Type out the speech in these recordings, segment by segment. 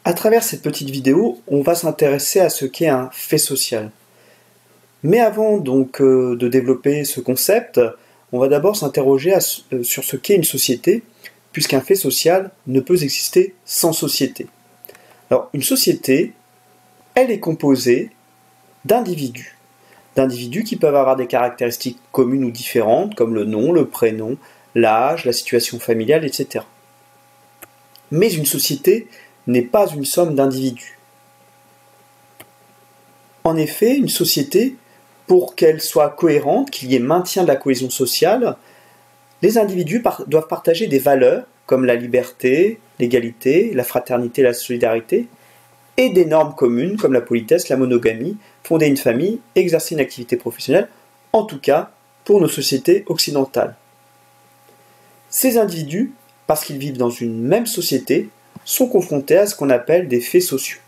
À travers cette petite vidéo, on va s'intéresser à ce qu'est un fait social. Mais avant donc de développer ce concept, on va d'abord s'interroger sur ce qu'est une société, puisqu'un fait social ne peut exister sans société. Alors, une société, elle est composée d'individus qui peuvent avoir des caractéristiques communes ou différentes, comme le nom, le prénom, l'âge, la situation familiale, etc. Mais une société n'est pas une somme d'individus. En effet, une société, pour qu'elle soit cohérente, qu'il y ait maintien de la cohésion sociale, les individus doivent partager des valeurs comme la liberté, l'égalité, la fraternité, la solidarité, et des normes communes comme la politesse, la monogamie, fonder une famille, exercer une activité professionnelle, en tout cas pour nos sociétés occidentales. Ces individus, parce qu'ils vivent dans une même société, sont confrontés à ce qu'on appelle des faits sociaux.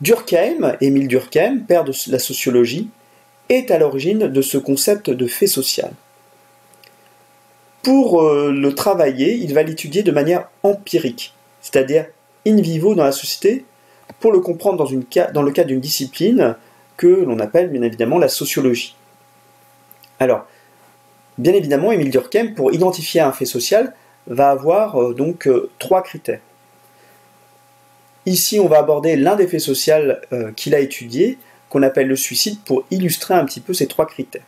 Durkheim, Émile Durkheim, père de la sociologie, est à l'origine de ce concept de fait social. Pour le travailler, il va l'étudier de manière empirique, c'est-à-dire in vivo dans la société, pour le comprendre dans le cadre d'une discipline que l'on appelle bien évidemment la sociologie. Alors, bien évidemment, Émile Durkheim, pour identifier un fait social, va avoir trois critères. Ici, on va aborder l'un des faits sociaux qu'il a étudié, qu'on appelle le suicide, pour illustrer un petit peu ces trois critères.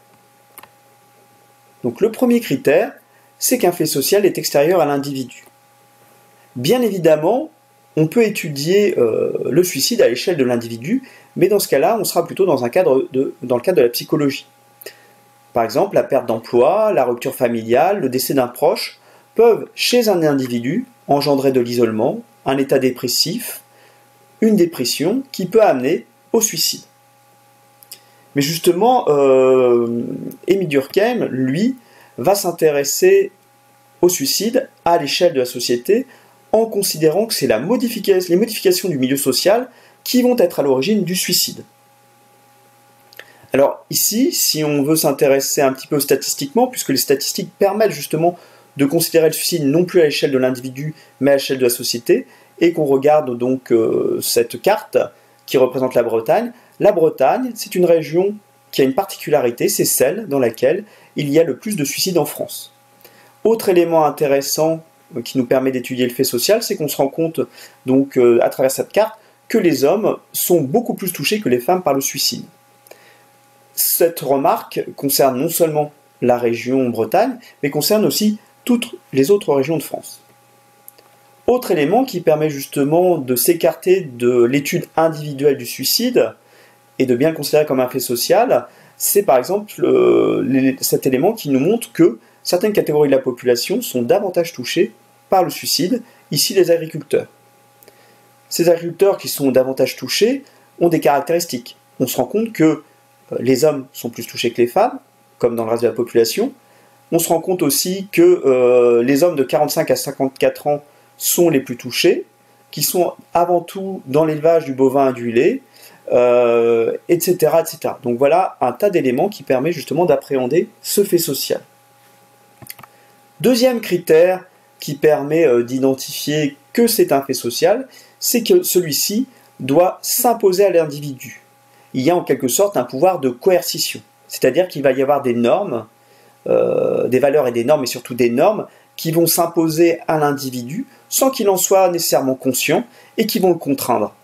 Donc le premier critère, c'est qu'un fait social est extérieur à l'individu. Bien évidemment, on peut étudier le suicide à l'échelle de l'individu, mais dans ce cas-là, on sera plutôt dans le cadre de la psychologie. Par exemple, la perte d'emploi, la rupture familiale, le décès d'un proche peuvent, chez un individu, engendrer de l'isolement, un état dépressif, une dépression qui peut amener au suicide. Mais justement, Émile Durkheim, lui, va s'intéresser au suicide à l'échelle de la société en considérant que c'est les modifications du milieu social qui vont être à l'origine du suicide. Alors ici, si on veut s'intéresser un petit peu statistiquement, puisque les statistiques permettent justement de considérer le suicide non plus à l'échelle de l'individu, mais à l'échelle de la société, et qu'on regarde donc cette carte qui représente la Bretagne, c'est une région qui a une particularité, c'est celle dans laquelle il y a le plus de suicides en France. Autre élément intéressant qui nous permet d'étudier le fait social, c'est qu'on se rend compte donc à travers cette carte que les hommes sont beaucoup plus touchés que les femmes par le suicide. Cette remarque concerne non seulement la région Bretagne, mais concerne aussi toutes les autres régions de France. Autre élément qui permet justement de s'écarter de l'étude individuelle du suicide et de bien le considérer comme un fait social, c'est par exemple cet élément qui nous montre que certaines catégories de la population sont davantage touchées par le suicide, ici les agriculteurs. Ces agriculteurs qui sont davantage touchés ont des caractéristiques. On se rend compte que les hommes sont plus touchés que les femmes, comme dans le reste de la population. On se rend compte aussi que les hommes de 45 à 54 ans sont les plus touchés, qui sont avant tout dans l'élevage du bovin indulé, etc., etc. Donc voilà un tas d'éléments qui permet justement d'appréhender ce fait social. Deuxième critère qui permet d'identifier que c'est un fait social, c'est que celui-ci doit s'imposer à l'individu. Il y a en quelque sorte un pouvoir de coercition, c'est-à-dire qu'il va y avoir des normes, des valeurs et des normes, et surtout des normes qui vont s'imposer à l'individu sans qu'il en soit nécessairement conscient et qui vont le contraindre.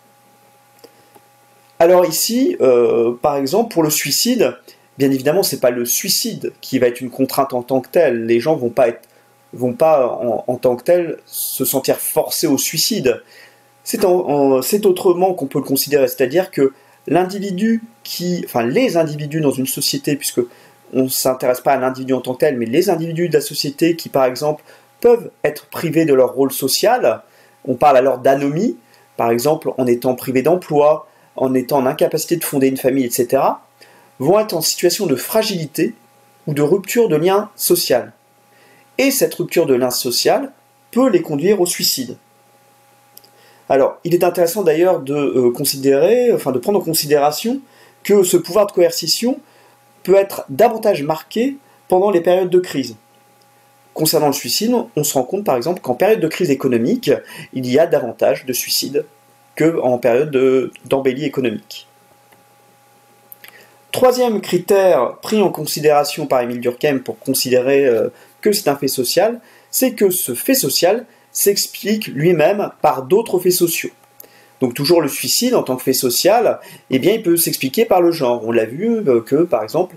Alors ici, par exemple, pour le suicide, bien évidemment, ce n'est pas le suicide qui va être une contrainte en tant que telle. Les gens vont pas en tant que tels se sentir forcés au suicide. C'est autrement qu'on peut le considérer, c'est-à-dire que les individus dans une société, puisque on ne s'intéresse pas à l'individu en tant que tel, mais les individus de la société qui, par exemple, peuvent être privés de leur rôle social, on parle alors d'anomie, par exemple en étant privés d'emploi, en étant en incapacité de fonder une famille, etc., vont être en situation de fragilité ou de rupture de lien social. Et cette rupture de lien social peut les conduire au suicide. Alors, il est intéressant d'ailleurs de prendre en considération que ce pouvoir de coercition peut être davantage marqué pendant les périodes de crise. concernant le suicide, on se rend compte par exemple qu'en période de crise économique, il y a davantage de suicides qu'en période d'embellie économique. Troisième critère pris en considération par Émile Durkheim pour considérer que c'est un fait social, c'est que ce fait social s'explique lui-même par d'autres faits sociaux. Donc toujours le suicide en tant que fait social, eh bien, il peut s'expliquer par le genre. On l'a vu que, par exemple,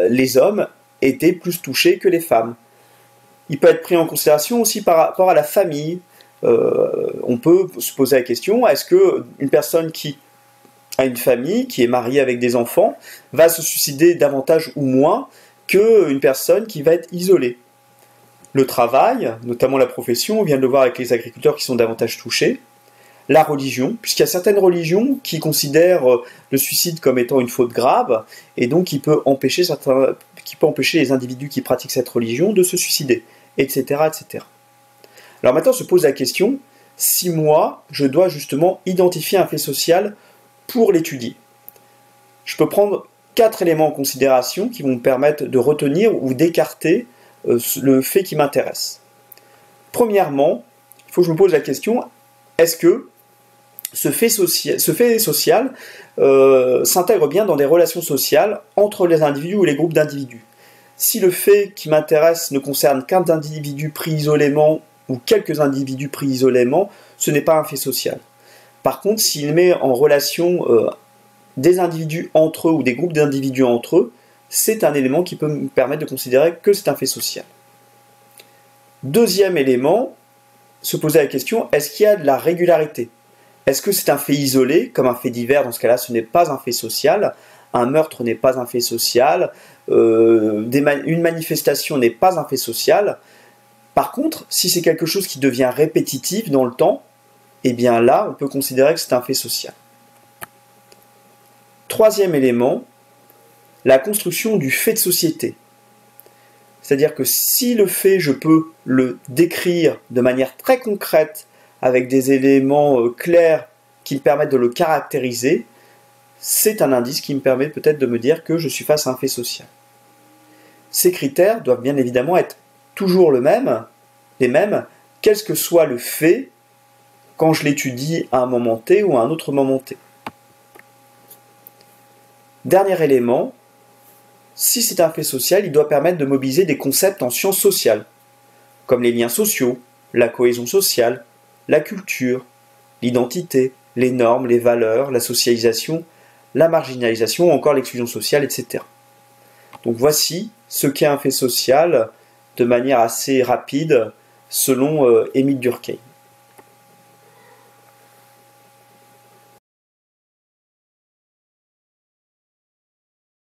les hommes étaient plus touchés que les femmes. Il peut être pris en considération aussi par rapport à la famille. On peut se poser la question, est-ce qu'une personne qui a une famille, qui est mariée avec des enfants, va se suicider davantage ou moins qu'une personne qui va être isolée? Le travail, notamment la profession, on vient de le voir avec les agriculteurs qui sont davantage touchés. La religion, puisqu'il y a certaines religions qui considèrent le suicide comme étant une faute grave, et donc qui peut empêcher les individus qui pratiquent cette religion de se suicider, etc., etc. Alors maintenant se pose la question, si moi, je dois justement identifier un fait social pour l'étudier. Je peux prendre 4 éléments en considération qui vont me permettre de retenir ou d'écarter le fait qui m'intéresse. Premièrement, il faut que je me pose la question, est-ce que ce fait social s'intègre bien dans des relations sociales entre les individus ou les groupes d'individus? Si le fait qui m'intéresse ne concerne qu'un individu pris isolément ou quelques individus pris isolément, ce n'est pas un fait social. Par contre, s'il met en relation des individus entre eux ou des groupes d'individus entre eux, c'est un élément qui peut me permettre de considérer que c'est un fait social. Deuxième élément, se poser la question, est-ce qu'il y a de la régularité? Est-ce que c'est un fait isolé, comme un fait divers? Dans ce cas-là, ce n'est pas un fait social. Un meurtre n'est pas un fait social. Une manifestation n'est pas un fait social. Par contre, si c'est quelque chose qui devient répétitif dans le temps, eh bien là, on peut considérer que c'est un fait social. Troisième élément, la construction du fait de société. C'est-à-dire que si le fait, je peux le décrire de manière très concrète, avec des éléments clairs qui me permettent de le caractériser, c'est un indice qui me permet peut-être de me dire que je suis face à un fait social. Ces critères doivent bien évidemment être toujours les mêmes, quel que soit le fait, quand je l'étudie à un moment T ou à un autre moment T. Dernier élément, si c'est un fait social, il doit permettre de mobiliser des concepts en sciences sociales, comme les liens sociaux, la cohésion sociale, la culture, l'identité, les normes, les valeurs, la socialisation, la marginalisation ou encore l'exclusion sociale, etc. Donc voici ce qu'est un fait social de manière assez rapide selon Émile Durkheim.